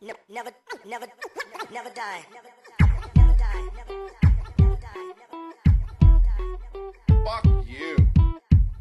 never, never, never die. Never die. Fuck you.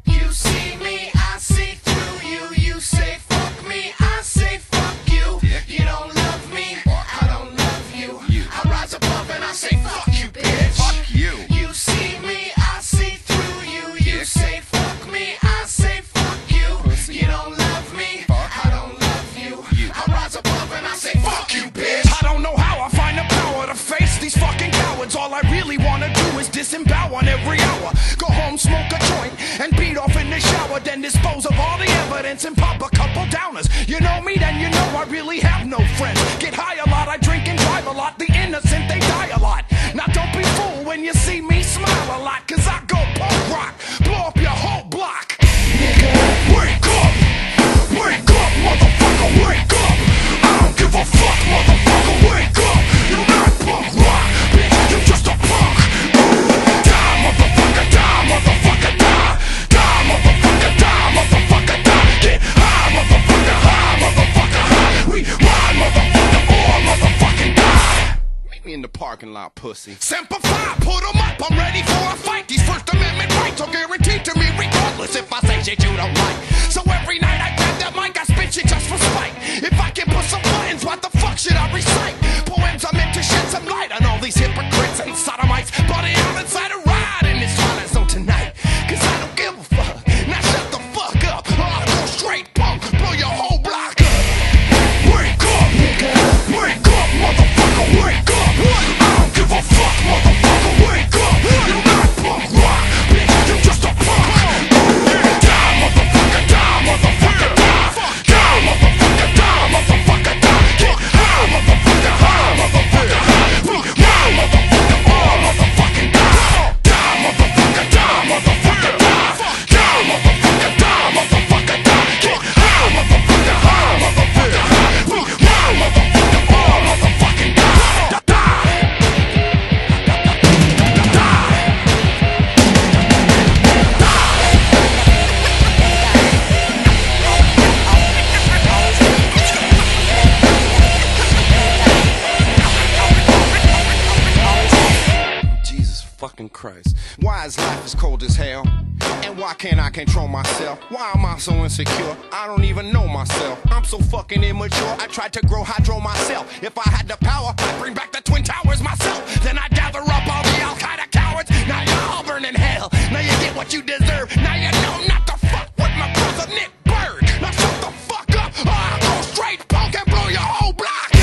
You see me, I see through you. You say fuck me, I say fuck you. You don't love me, I don't love you. I rise above and I say fuck you, bitch. Fuck you. You see me, I see through you. You say fuck me, I say fuck you. You don't love me, I don't love you. I rise above and I say fuck you, bitch. I don't know how I find the power to face these fucking cowards. All I really wanna do is disembowel on every hour. Go home, smoke a joint, and beat off in the shower. Then dispose of all the evidence and pop a couple downers. You know me, then you know I really have no friends. Get high a lot, I drink and drive a lot. The innocent, they die a lot. Now don't be fooled when you see me smile a lot, cause I go punk rock, blow up your whole block. Nigga, wake up! Wake up, motherfucker, wake up! I don't give a fuck, motherfucker, wake up! You're not punk rock, bitch, you're just a punk. Die, motherfucker, die, motherfucker, die. Die, motherfucker, die, motherfucker, die. Get high, motherfucker, high. We ride, motherfucker, or motherfucking die. Meet me in the parking lot, pussy. Semper Fi, put 'em up, I'm ready for a fight. These First Amendment rights are guaranteed to me regardless if I say shit you don't like. So every night I grab that mic, I spit shit just for spite. If I can push some buttons, what the fuck should I recite? Poems are meant to shed some light on all these hypocrites and sodomites. Body out inside a ride in this twilight zone tonight. Cause I don't give a fuck, now shut the fuck up, or I'll go straight punk, blow your whole block up. Wake up, nigga, wake up, motherfucker, wake up. I don't give a fuck, motherfucker, wake up. You're not punk rock, bitch, you're just a punk. Die, motherfucker, die, motherfucker, die. Die, motherfucker, die, motherfucker, die. Get high, motherfucker, high. We ride, motherfucker, all motherfucking die. Die, motherfucker, die, motherfucker, die. Die, motherfucker, die, motherfucker, die. Get high, motherfucker, high. We ride, motherfucker, all motherfucking die. Jesus fucking Christ. Why is life as cold as hell? And why can't I control myself? Why am I so insecure? I don't even know myself. I'm so fucking immature. I tried to grow hydro myself. If I had the power, I'd bring back the Twin Towers myself. Then I'd gather up all the Al-Qaeda cowards. Now you're all burning hell. Now you get what you deserve. Now you know not to fuck with my brother Nick Bird. Now shut the fuck up, or I'll go straight punk and blow your whole block up.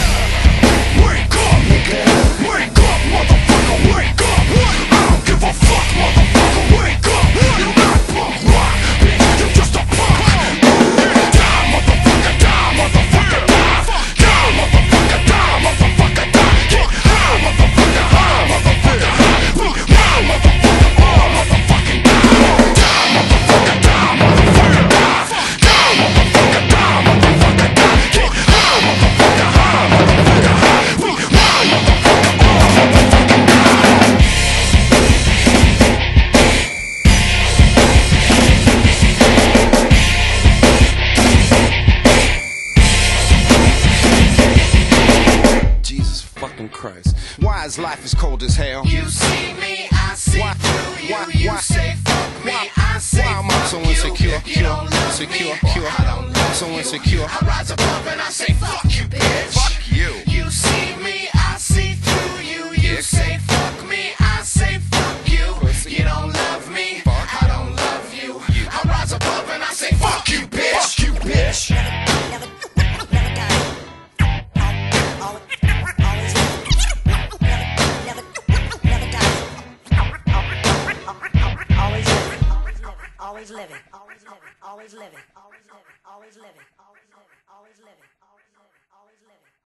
Wake up, nigga. Wake up, motherfucker, wake up. I don't give a fuck, motherfucker, wake up. You're not punk rock, bitch, you're just a punk. Die, motherfucker, die, motherfucker, die. Die, motherfucker, die, motherfucker, die. Get high, motherfucker, high. We ride, motherfucker, all motherfucking die. Die, motherfucker, die, motherfucker, die. Die, motherfucker, die, motherfucker, die. Get high, motherfucker, high. We ride, motherfucker, all motherfucking die. Jesus fucking Christ. Why is life as cold as hell? You see me, I see through you. You say fuck me, I say Why am I so fuck insecure? you. You don't love me, I don't love So you. insecure. I rise above and I say fuck you, bitch. Fuck you. You see me, I see through you. You say fuck me, I say fuck you. You don't love me, I don't love you. I rise above and I say fuck you, bitch. Fuck you, bitch. Never die. Always living. Always living. Always living. Always living. Always living. Always living.